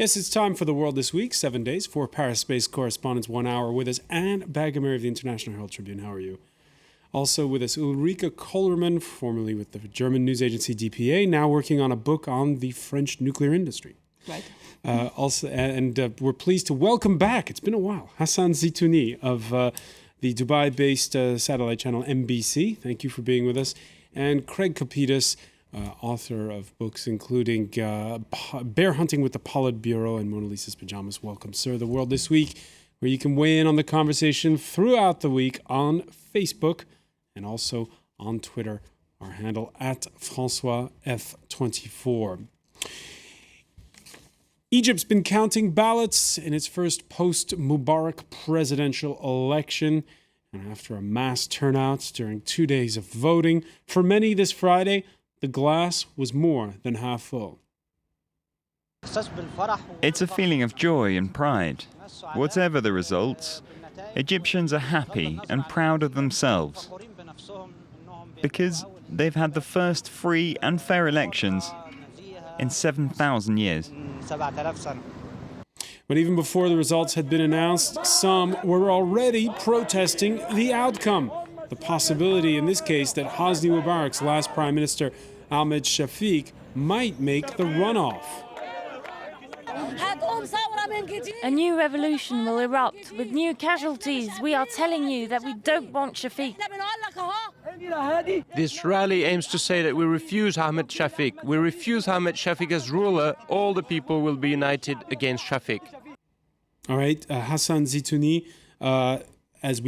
Yes, it's time for The World This Week, 7 days, 4 Paris-based correspondents, 1 hour with us, and Baghamir of the International Herald Tribune. How are you? Also with us, Ulrike Kollermann, formerly with the German news agency DPA, now working on a book on the French nuclear industry. Right. We're pleased to welcome back, it's been a while, Hassan Zitouni of the Dubai-based satellite channel MBC. Thank you for being with us. And Craig Kopitas, author of books including Bear Hunting with the Politburo and Mona Lisa's Pajamas. Welcome, sir. The World This Week, where you can weigh in on the conversation throughout the week on Facebook and also on Twitter, our handle at François F24. Egypt's been counting ballots in its first post-Mubarak presidential election. And after a mass turnout during 2 days of voting, for many this Friday, the glass was more than half full. It's a feeling of joy and pride. Whatever the results, Egyptians are happy and proud of themselves because they've had the first free and fair elections in 7,000 years. But even before the results had been announced, some were already protesting the outcome. The possibility, in this case, that Hosni Mubarak's last prime minister, Ahmed Shafiq, might make the runoff. A new revolution will erupt with new casualties. We are telling you that we don't want Shafiq. This rally aims to say that we refuse Ahmed Shafiq. We refuse Ahmed Shafiq as ruler. All the people will be united against Shafiq. All right, Hassan Zitouni, as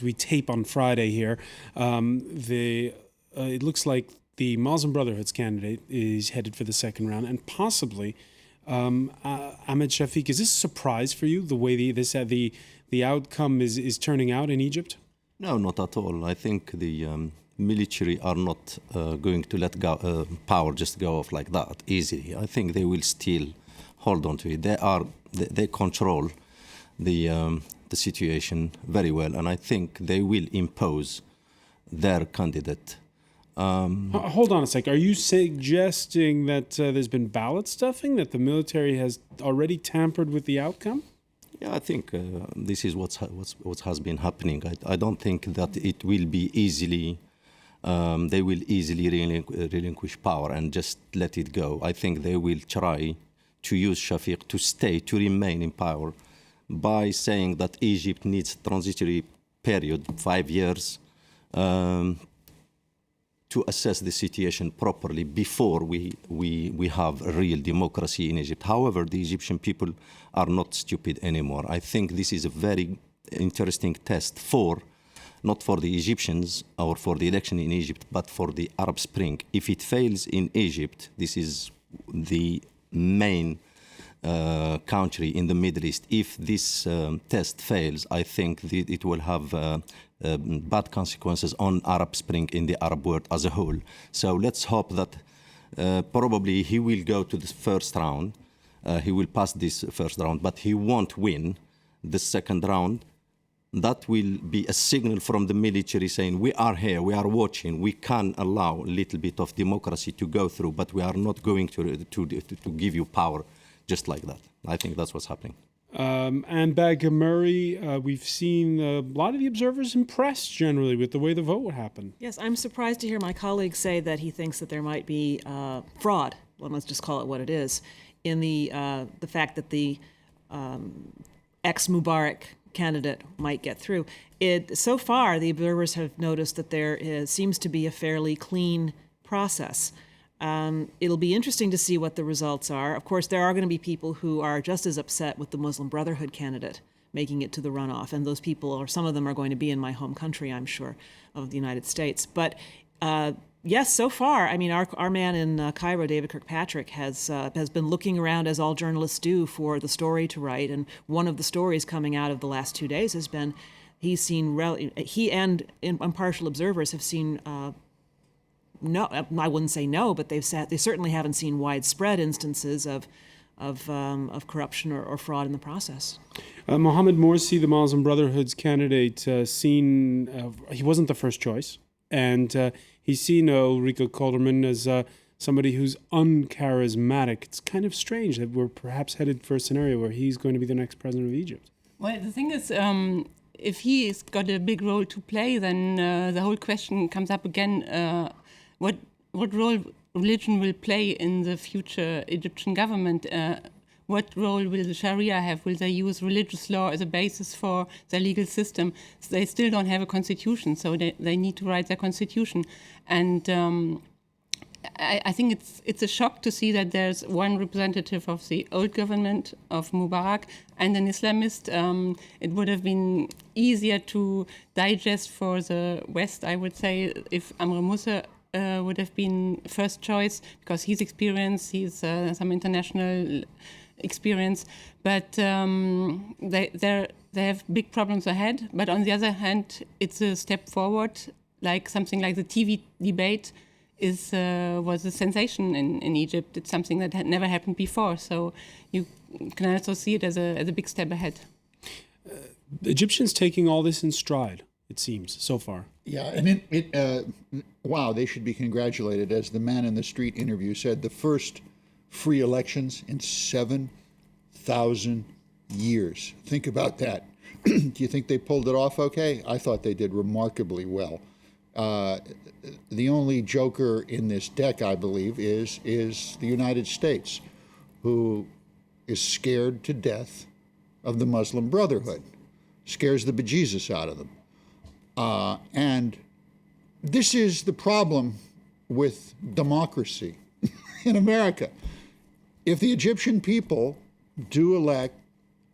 we tape on Friday here, it looks like the Muslim Brotherhood's candidate is headed for the second round, and possibly Ahmed Shafiq. Is this a surprise for you, the way the outcome is turning out in Egypt? No, not at all. I think the military are not going to let power just go off like that easily. I think they will still hold on to it. They control the situation very well, and I think they will impose their candidate. Hold on a sec. Are you suggesting that there's been ballot stuffing, that the military has already tampered with the outcome? Yeah, I think this is what has been happening. I don't think that it will be easily. They will easily relinquish power and just let it go. I think they will try to use Shafiq to remain in power by saying that Egypt needs a transitory period, 5 years, to assess the situation properly before we have a real democracy in Egypt. However, the Egyptian people are not stupid anymore. I think this is a very interesting test not for the Egyptians or for the election in Egypt, but for the Arab Spring. If it fails in Egypt, this is the main country in the Middle East. If this test fails, I think it will have bad consequences on Arab Spring in the Arab world as a whole. So let's hope that probably he will go to the first round. He will pass this first round, but he won't win the second round. That will be a signal from the military saying, we are here, we are watching, we can allow a little bit of democracy to go through, but we are not going to give you power just like that. I think that's what's happening. And Baghamir, we've seen a lot of the observers impressed generally with the way the vote would happen. Yes, I'm surprised to hear my colleague say that he thinks that there might be fraud. Well, let's just call it what it is. In the fact that the ex-Mubarak candidate might get through. So far, the observers have noticed that there seems to be a fairly clean process. It'll be interesting to see what the results are. Of course, there are going to be people who are just as upset with the Muslim Brotherhood candidate making it to the runoff, and those people, or some of them, are going to be in my home country, I'm sure, of the United States. But yes, so far, I mean, our man in Cairo, David Kirkpatrick, has been looking around, as all journalists do, for the story to write. And one of the stories coming out of the last 2 days has been he and impartial observers have seen. No, I wouldn't say no, but they certainly haven't seen widespread instances of corruption or fraud in the process. Mohammed Morsi, the Muslim Brotherhood's candidate, he wasn't the first choice, and he's seen Ulrike Kollermann as somebody who's uncharismatic. It's kind of strange that we're perhaps headed for a scenario where he's going to be the next president of Egypt. Well, the thing is, if he's got a big role to play, then the whole question comes up again, what role religion will play in the future Egyptian government? What role will the Sharia have? Will they use religious law as a basis for their legal system? So they still don't have a constitution, so they need to write their constitution. And I think it's a shock to see that there's one representative of the old government of Mubarak and an Islamist. It would have been easier to digest for the West, I would say, if Amr Moussa would have been first choice, because he's experienced, he's some international experience, but they have big problems ahead. But on the other hand, it's a step forward, like something like the TV debate was a sensation in Egypt. It's something that had never happened before, so you can also see it as a big step ahead. The Egyptians taking all this in stride, it seems, so far. Yeah, and wow, they should be congratulated. As the man in the street interview said, the first free elections in 7,000 years. Think about that. Do you think they pulled it off okay? I thought they did remarkably well. The only joker in this deck, I believe, is the United States, who is scared to death of the Muslim Brotherhood, scares the bejesus out of them. And this is the problem with democracy in America. If the Egyptian people do elect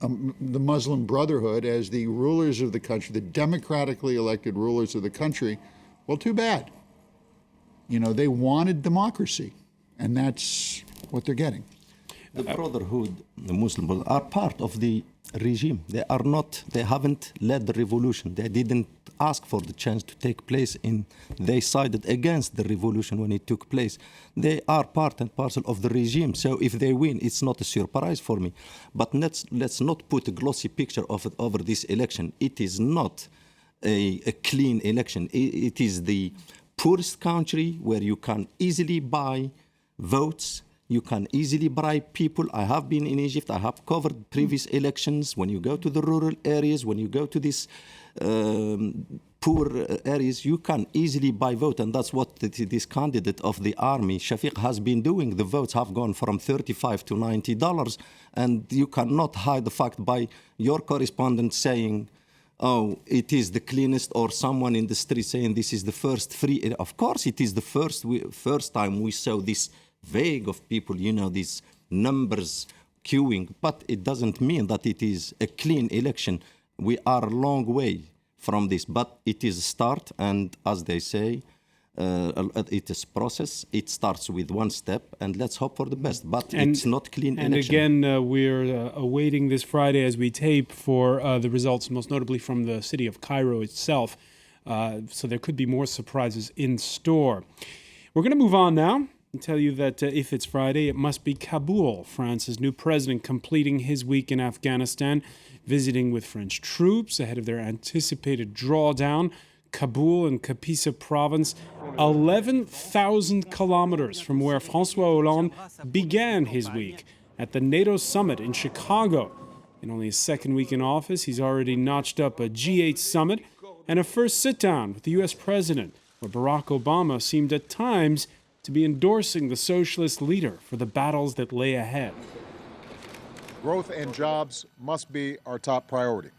the Muslim Brotherhood as the rulers of the country, the democratically elected rulers of the country, well, too bad. You know, they wanted democracy, and that's what they're getting. The Brotherhood, the Muslim Brotherhood, are part of the regime. They haven't led the revolution. They didn't ask for the chance to take place they sided against the revolution when it took place. They are part and parcel of the regime. So if they win, it's not a surprise for me. But let's not put a glossy picture of it over this election. It is not a clean election. It is the poorest country where you can easily buy votes. You can easily bribe people. I have been in Egypt. I have covered previous elections. When you go to the rural areas, when you go to these poor areas, you can easily buy vote. And that's what this candidate of the army, Shafiq, has been doing. The votes have gone from $35 to $90. And you cannot hide the fact by your correspondent saying, oh, it is the cleanest, or someone in the street saying this is the first free. Of course, it is the first time we saw this vague of people, these numbers queuing, but it doesn't mean that it is a clean election. We are a long way from this, but it is a start, and as they say, it is a process. It starts with one step, and let's hope for the best, but it's not clean election. And again, we're awaiting this Friday as we tape for the results, most notably from the city of Cairo itself, so there could be more surprises in store. We're going to move on now and tell you that if it's Friday, it must be Kabul, France's new president, completing his week in Afghanistan, visiting with French troops ahead of their anticipated drawdown. Kabul in Kapisa province, 11,000 kilometers from where François Hollande began his week at the NATO summit in Chicago. In only his second week in office, he's already notched up a G8 summit and a first sit-down with the U.S. president, where Barack Obama seemed at times to be endorsing the socialist leader for the battles that lay ahead. Growth and jobs must be our top priority.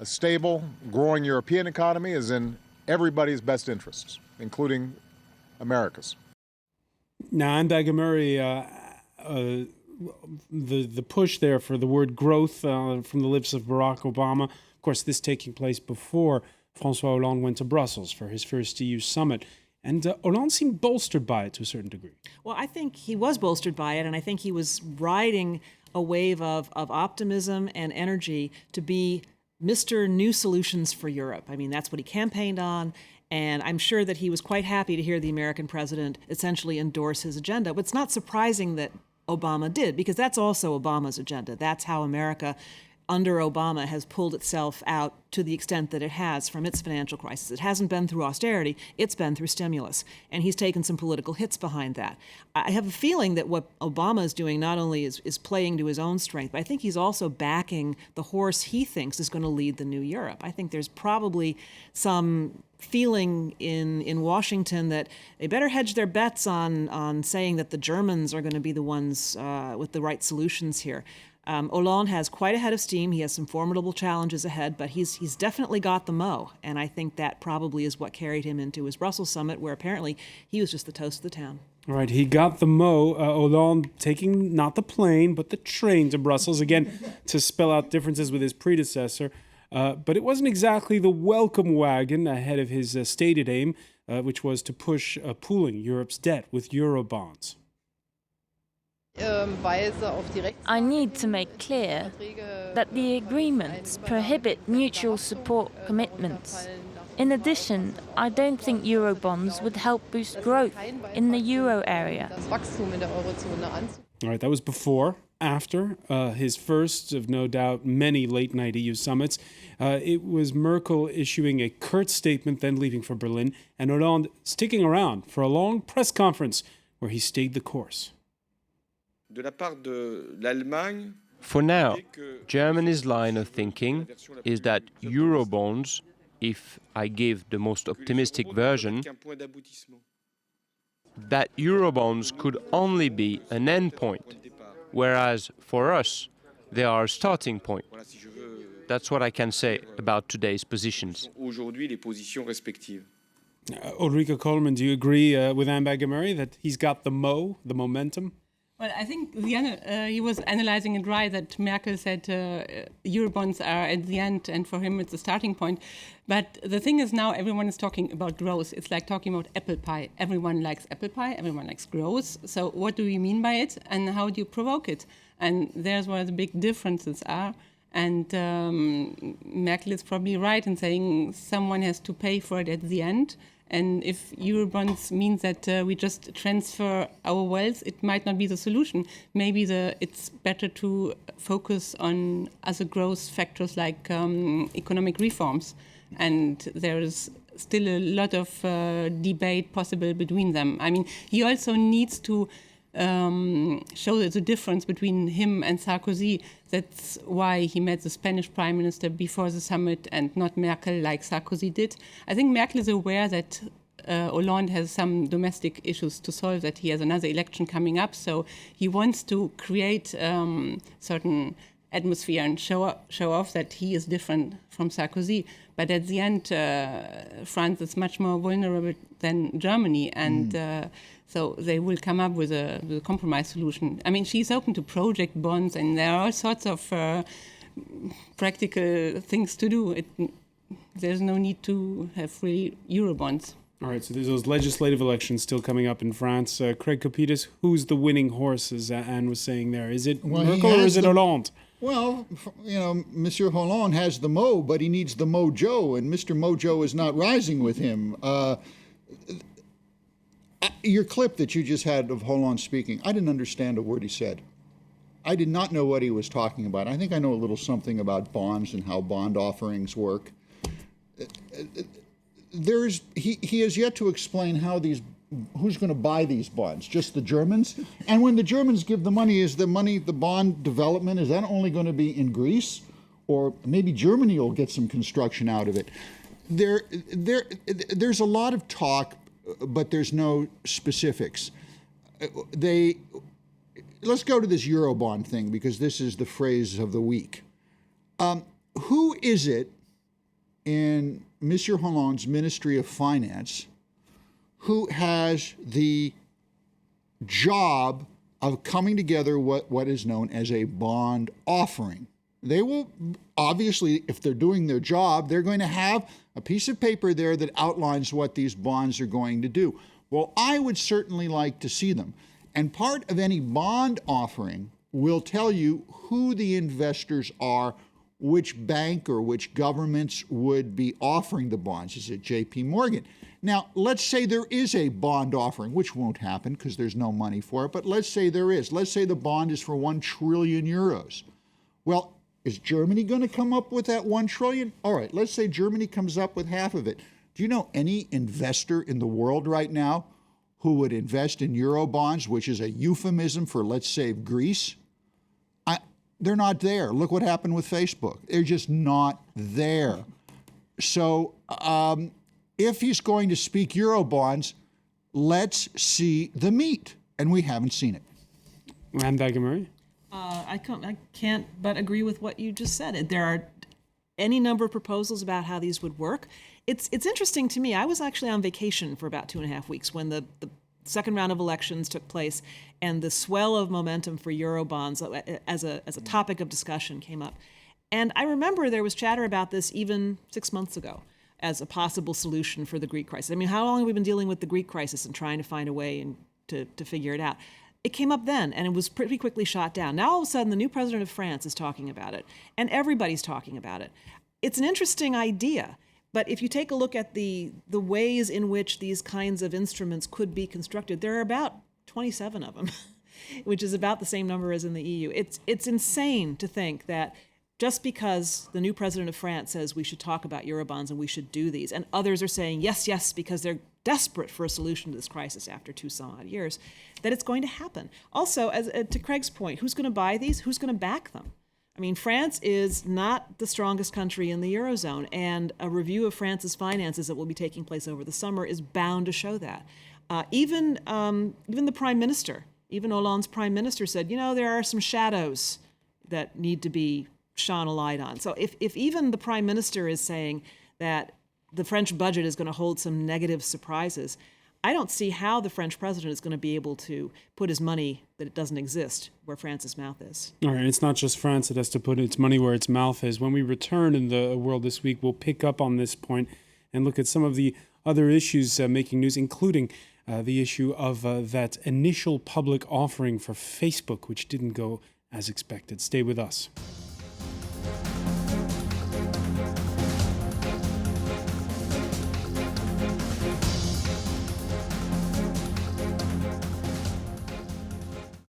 A stable, growing European economy is in everybody's best interests, including America's. Now, I'm Bagamuri, the push there for the word growth from the lips of Barack Obama. Of course, this taking place before François Hollande went to Brussels for his first EU summit. And Hollande seemed bolstered by it to a certain degree. Well, I think he was bolstered by it, and I think he was riding a wave of optimism and energy to be Mr. New Solutions for Europe. I mean, that's what he campaigned on, and I'm sure that he was quite happy to hear the American president essentially endorse his agenda. But it's not surprising that Obama did, because that's also Obama's agenda. That's how America under Obama has pulled itself out to the extent that it has from its financial crisis. It hasn't been through austerity, it's been through stimulus. And he's taken some political hits behind that. I have a feeling that what Obama is doing not only is playing to his own strength, but I think he's also backing the horse he thinks is going to lead the new Europe. I think there's probably some feeling in Washington that they better hedge their bets on saying that the Germans are going to be the ones with the right solutions here. Hollande has quite a head of steam. He has some formidable challenges ahead, but he's definitely got the mo. And I think that probably is what carried him into his Brussels summit, where apparently he was just the toast of the town. All right, he got the mo. Hollande taking not the plane, but the train to Brussels, again, to spell out differences with his predecessor. But it wasn't exactly the welcome wagon ahead of his stated aim, which was to push pooling Europe's debt with Eurobonds. I need to make clear that the agreements prohibit mutual support commitments. In addition, I don't think Eurobonds would help boost growth in the euro area. All right, that was before. After his first of no doubt many late-night EU summits, it was Merkel issuing a curt statement, then leaving for Berlin, and Hollande sticking around for a long press conference where he stayed the course. For now, Germany's line of thinking is that Eurobonds, if I give the most optimistic version, that Eurobonds could only be an endpoint, whereas for us, they are a starting point. That's what I can say about today's positions. Ulrike Coleman, do you agree with Anne Bagger-Murray that he's got the momentum? Well, I think he was analyzing it right, that Merkel said Eurobonds are at the end, and for him it's a starting point. But the thing is, now everyone is talking about growth. It's like talking about apple pie. Everyone likes apple pie, everyone likes growth. So what do we mean by it, and how do you provoke it? And there's where the big differences are. And Merkel is probably right in saying someone has to pay for it at the end. And if Eurobonds means that we just transfer our wealth, it might not be the solution. Maybe it's better to focus on other growth factors like economic reforms. And there is still a lot of debate possible between them. I mean, he also needs to show the difference between him and Sarkozy. That's why he met the Spanish prime minister before the summit and not Merkel like Sarkozy did. I think Merkel is aware that Hollande has some domestic issues to solve, that he has another election coming up. So he wants to create certain atmosphere and show off that he is different from Sarkozy. But at the end, France is much more vulnerable than Germany, and so they will come up with a compromise solution. I mean, she's open to project bonds, and there are all sorts of practical things to do. There's no need to have free Eurobonds. All right, so there's those legislative elections still coming up in France. Craig Kopidis, who's the winning horse, as Anne was saying there? Is it Merkel or is it Hollande? Well, you know, Monsieur Hollande has the mo, but he needs the mojo, and Mr. Mojo is not rising with him. Your clip that you just had of Hollande speaking, I didn't understand a word he said. I did not know what he was talking about. I think I know a little something about bonds and how bond offerings work. He has yet to explain who's going to buy these bonds, just the Germans? And when the Germans give the money, the bond development, is that only going to be in Greece? Or maybe Germany will get some construction out of it. There's a lot of talk, but there's no specifics. Let's go to this Eurobond thing, because this is the phrase of the week. Who is it in Monsieur Hollande's Ministry of Finance who has the job of coming together what is known as a bond offering? They will, obviously, if they're doing their job, they're going to have a piece of paper there that outlines what these bonds are going to do. Well, I would certainly like to see them. And part of any bond offering will tell you who the investors are, which bank or which governments would be offering the bonds. Is it J.P. Morgan? Now, let's say there is a bond offering, which won't happen because there's no money for it, but let's say there is. Let's say the bond is for 1 trillion euros. Well, Is Germany going to come up with that 1 trillion? All right, let's say Germany comes up with half of it. Do you know any investor in the world right now who would invest in euro bonds, which is a euphemism for let's save Greece? They're not there. Look what happened with Facebook. They're just not there. So if he's going to speak euro bonds, let's see the meat. And we haven't seen it. And Marie? I can't but agree with what you just said. There are any number of proposals about how these would work. It's interesting to me. I was actually on vacation for about 2.5 weeks when the second round of elections took place, and the swell of momentum for Eurobonds as a topic of discussion came up. And I remember there was chatter about this even 6 months ago as a possible solution for the Greek crisis. I mean, how long have we been dealing with the Greek crisis and trying to find a way to figure it out? It came up then, and it was pretty quickly shot down. Now, all of a sudden, the new president of France is talking about it, and everybody's talking about it. It's an interesting idea, but if you take a look at the ways in which these kinds of instruments could be constructed, there are about 27 of them, which is about the same number as in the EU. It's insane to think that just because the new president of France says we should talk about Eurobonds and we should do these, and others are saying yes, yes, because they're desperate for a solution to this crisis after 2-some-odd years, that it's going to happen. Also, to Craig's point, who's going to buy these? Who's going to back them? I mean, France is not the strongest country in the Eurozone, and a review of France's finances that will be taking place over the summer is bound to show that. Even the prime minister, even Hollande's prime minister said, there are some shadows that need to be shone a light on. So if even the prime minister is saying that the French budget is going to hold some negative surprises, I don't see how the French president is going to be able to put his money that it doesn't exist where France's mouth is. All right, it's not just France that has to put its money where its mouth is. When we return in the World This Week, we'll pick up on this point and look at some of the other issues making news, including the issue of that initial public offering for Facebook, which didn't go as expected. Stay with us.